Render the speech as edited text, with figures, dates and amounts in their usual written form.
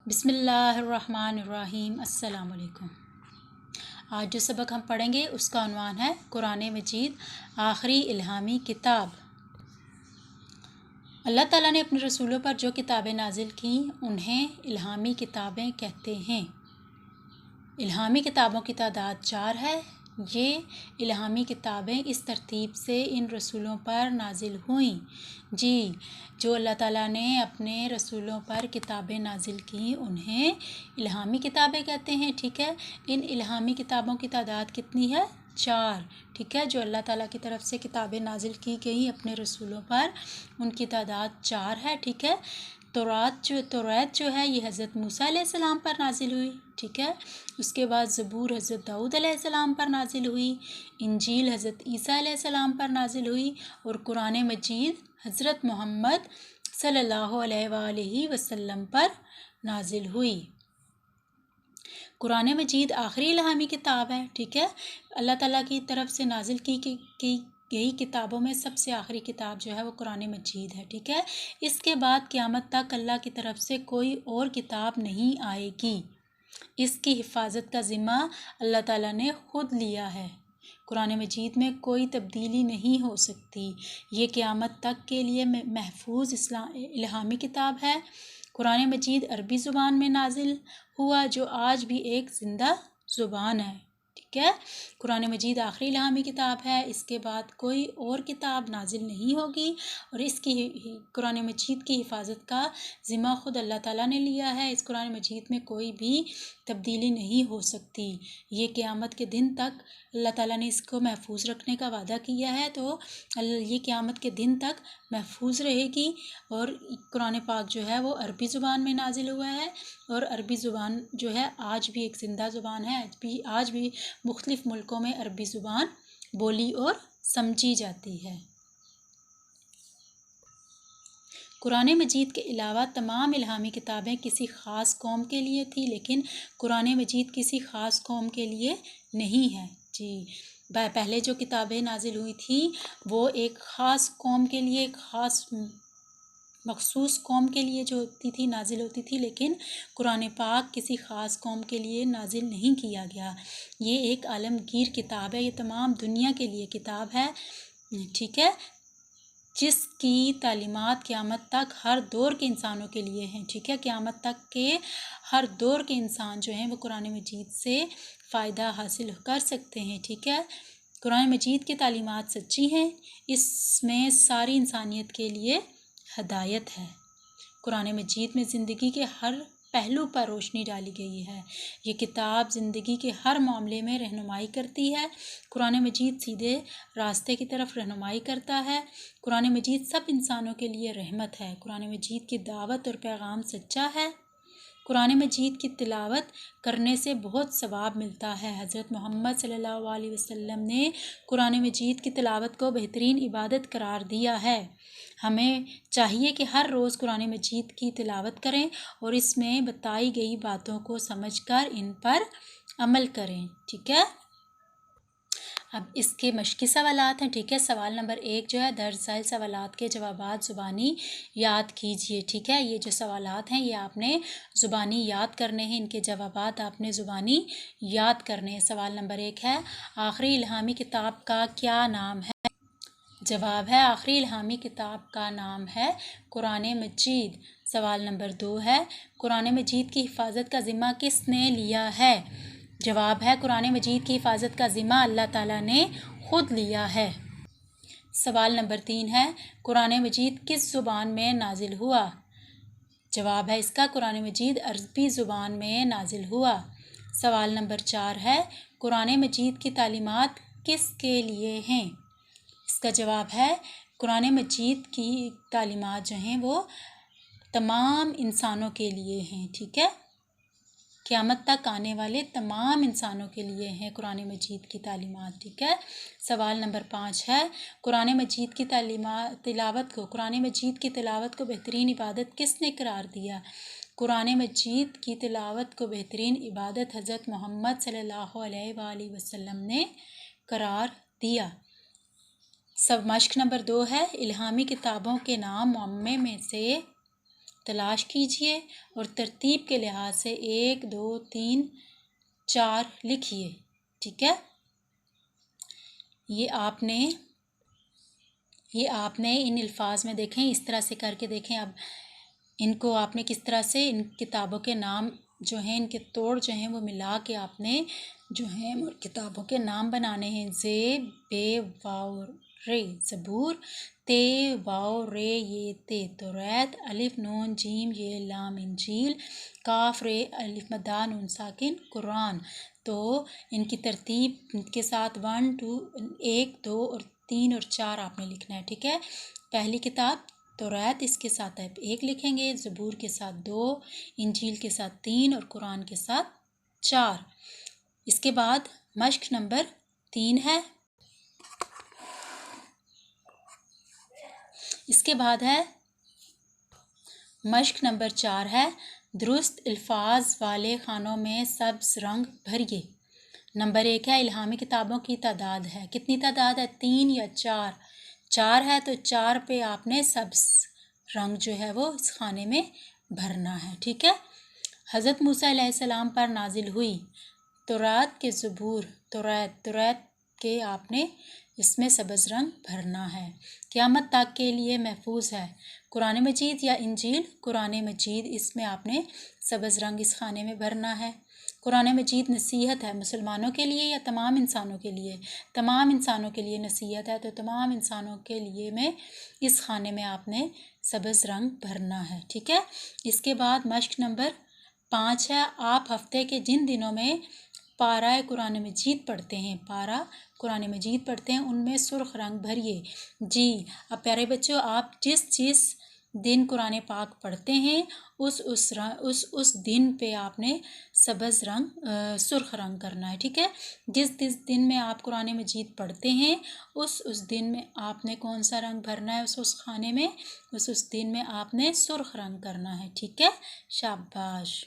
بسم اللہ الرحمن الرحیم۔ السلام علیکم۔ آج جو سبق ہم پڑھیں گے اس کا عنوان ہے قرآن مجید آخری الہامی کتاب۔ اللہ تعالیٰ نے اپنے رسولوں پر جو کتابیں نازل کیں انہیں الہامی کتابیں کہتے ہیں۔ الہامی کتابوں کی تعداد 4 ہے۔ یہ الہامی کتابیں اس ترتیب سے ان رسولوں پر نازل ہوئیں۔ جو اللہ تعالیٰ نے اپنے رسولوں پر کتابیں نازل کیں انہیں الہامی کتابیں کہتے ہیں، ٹھیک ہے۔ ان الہامی کتابوں کی تعداد کتنی ہے؟ 4، ٹھیک ہے۔ جو اللہ تعالیٰ کی طرف سے کتابیں نازل کی گئیں اپنے رسولوں پر ان کی تعداد 4 ہے، ٹھیک ہے۔ توریت جو ہے یہ حضرت موسیٰ علیہ السلام پر نازل ہوئی، ٹھیک ہے۔ اس کے بعد زبور حضرت داؤد علیہ السلام پر نازل ہوئی، انجیل حضرت عیسیٰ علیہ السلام پر نازل ہوئی، اور قرآن مجید حضرت محمد صلی اللہ علیہ وآلہ وسلم پر نازل ہوئی۔ قرآن مجید آخری الہامی کتاب ہے، ٹھیک ہے۔ اللہ تعالیٰ کی طرف سے نازل کی گئی کتابوں میں سب سے آخری کتاب جو ہے وہ قرآن مجید ہے، ٹھیک ہے۔ اس کے بعد قیامت تک اللہ کی طرف سے کوئی اور کتاب نہیں آئے گی۔ اس کی حفاظت کا ذمہ اللہ تعالیٰ نے خود لیا ہے۔ قرآن مجید میں کوئی تبدیلی نہیں ہو سکتی۔ یہ قیامت تک کے لیے محفوظ الہامی کتاب ہے۔ قرآن مجید عربی زبان میں نازل ہوا جو آج بھی ایک زندہ زبان ہے، ٹھیک ہے۔ قرآن مجید آخری الہامی کتاب ہے۔ اس کے بعد کوئی اور کتاب نازل نہیں ہوگی، اور اس کی قرآن مجید کی حفاظت کا ذمہ خود اللہ تعالیٰ نے لیا ہے۔ اس قرآن مجید میں کوئی بھی تبدیلی نہیں ہو سکتی۔ یہ قیامت کے دن تک اللہ تعالیٰ نے اس کو محفوظ رکھنے کا وعدہ کیا ہے، تو یہ قیامت کے دن تک محفوظ رہے گی۔ اور قرآن پاک جو ہے وہ عربی زبان میں نازل ہوا ہے، اور عربی زبان جو ہے آج بھی ایک زندہ زبان ہے۔ آج بھی مختلف ملکوں میں عربی زبان بولی اور سمجھی جاتی ہے۔ قرآن مجید کے علاوہ تمام الہامی کتابیں کسی خاص قوم کے لیے تھی، لیکن قرآن مجید کسی خاص قوم کے لیے نہیں ہے۔ پہلے جو کتابیں نازل ہوئی تھیں وہ ایک خاص قوم کے لیے، ایک خاص مخصوص قوم کے لیے جو ہوتی تھی نازل ہوتی تھی، لیکن قرآن پاک کسی خاص قوم کے لیے نازل نہیں کیا گیا۔ یہ ایک عالمگیر کتاب ہے، یہ تمام دنیا کے لیے کتاب ہے، ٹھیک ہے، جس کی تعلیمات قیامت تک ہر دور کے انسانوں کے لیے ہیں، ٹھیک ہے۔ قیامت تک کے ہر دور کے انسان جو ہیں وہ قرآن مجید سے فائدہ حاصل کر سکتے ہیں، ٹھیک ہے۔ قرآن مجید کی تعلیمات سچی ہیں، اس میں ساری انسانیت کے لیے ہدایت ہے۔ قرآن مجید میں زندگی کے ہر پہلو پر روشنی ڈالی گئی ہے۔ یہ کتاب زندگی کے ہر معاملے میں رہنمائی کرتی ہے۔ قرآن مجید سیدھے راستے کی طرف رہنمائی کرتا ہے۔ قرآن مجید سب انسانوں کے لیے رحمت ہے۔ قرآن مجید کی دعوت اور پیغام سچا ہے۔ قرآن مجید کی تلاوت کرنے سے بہت ثواب ملتا ہے۔ حضرت محمد صلی اللہ علیہ وسلم نے قرآن مجید کی تلاوت کو بہترین عبادت قرار دیا ہے۔ ہمیں چاہیے کہ ہر روز قرآن مجید کی تلاوت کریں اور اس میں بتائی گئی باتوں کو سمجھ کر ان پر عمل کریں، ٹھیک ہے۔ اب اس کے مشقی سوالات ہیں، ٹھیک ہے۔ سوال نمبر 1 جو ہے درج ذیل سوالات کے جوابات زبانی یاد کیجئے، ٹھیک ہے۔ یہ جو سوالات ہیں یہ آپ نے زبانی یاد کرنے ہیں، ان کے جوابات آپ نے زبانی یاد کرنے ہیں۔ سوال نمبر 1 ہے آخری الہامی کتاب کا کیا نام ہے؟ جواب ہے آخری الہامی کتاب کا نام ہے قرآن مجید۔ سوال نمبر 2 ہے قرآن مجید کی حفاظت کا ذمہ کس نے لیا ہے؟ جواب ہے قرآن مجید کی حفاظت کا ذمہ اللہ تعالیٰ نے خود لیا ہے۔ سوال نمبر 3 ہے قرآن مجید کس زبان میں نازل ہوا؟ جواب ہے اس کا قرآن مجید عربی زبان میں نازل ہوا۔ سوال نمبر 4 ہے قرآن مجید کی تعلیمات کس کے لیے ہیں؟ اس کا جواب ہے قرآن مجید کی تعلیمات جو ہیں وہ تمام انسانوں کے لیے ہیں، ٹھیک ہے۔ قیامت تک آنے والے تمام انسانوں کے لیے ہیں قرآن مجید کی تعلیمات، ٹھیک ہے۔ سوال نمبر 5 ہے قرآن مجید کی قرآن مجید کی تلاوت کو بہترین عبادت کس نے قرار دیا؟ قرآن مجید کی تلاوت کو بہترین عبادت حضرت محمد صلی اللہ علیہ وآلہ وسلم نے قرار دیا۔ مشق نمبر 2 ہے الہامی کتابوں کے نام معمے میں سے تلاش کیجئے اور ترتیب کے لحاظ سے 1 2 3 4 لکھیے، ٹھیک ہے۔ یہ آپ نے ان الفاظ میں دیکھیں، اس طرح سے کر کے دیکھیں۔ اب ان کو آپ نے کس طرح سے ان کتابوں کے نام جو ہیں، ان کے توڑ جو ہیں وہ ملا کے آپ نے جو ہیں کتابوں کے نام بنانے ہیں۔ زے بے واو رے زبور، تے واو رے یہ تے توریت، الف نون جیم یہ لام انجیل، کاف رے الف مدہ نون ساکن قرآن۔ تو ان کی ترتیب کے ساتھ 1 2 1 2 اور 3 اور 4 آپ نے لکھنا ہے، ٹھیک ہے۔ پہلی کتاب توریت، اس کے ساتھ آپ 1 لکھیں گے، زبور کے ساتھ 2، انجیل کے ساتھ 3 اور قرآن کے ساتھ 4۔ اس کے بعد مشق نمبر 3 ہے، اس کے بعد ہے مشق نمبر 4 ہے، درست الفاظ والے خانوں میں سبز رنگ بھریے۔ نمبر 1 ہے الہامی کتابوں کی تعداد ہے، کتنی تعداد ہے؟ 3 یا 4؟ 4 ہے تو 4 پہ آپ نے سبز رنگ جو ہے وہ اس خانے میں بھرنا ہے، ٹھیک ہے۔ حضرت موسیٰ علیہ السلام پر نازل ہوئی توریت کے زبور، توریت کے آپ نے اس میں سبز رنگ بھرنا ہے۔ قیامت تک کے لیے محفوظ ہے، قرآن مجید یا انجیل؟ قرآن مجید، اس میں آپ نے سبز رنگ اس خانے میں بھرنا ہے۔ قرآن مجید نصیحت ہے، مسلمانوں کے لیے یا تمام انسانوں کے لیے؟ تمام انسانوں کے لیے نصیحت ہے، تو تمام انسانوں کے لیے میں اس خانے میں آپ نے سبز رنگ بھرنا ہے، ٹھیک ہے۔ اس کے بعد مشق نمبر 5 ہے، آپ ہفتے کے جن دنوں میں پارہ قرآن مجید پڑھتے ہیں، پارہ قرآن مجید پڑھتے ہیں، ان میں سرخ رنگ بھریے۔ جی اب پیارے بچوں، آپ جس دن قرآن پاک پڑھتے ہیں اس دن پہ آپ نے سبز رنگ سرخ رنگ کرنا ہے، ٹھیک ہے۔ جس دن میں آپ قرآن مجید پڑھتے ہیں اس دن میں آپ نے کون سا رنگ بھرنا ہے؟ اس خانے میں اس دن میں آپ نے سرخ رنگ کرنا ہے، ٹھیک ہے۔ شاباش۔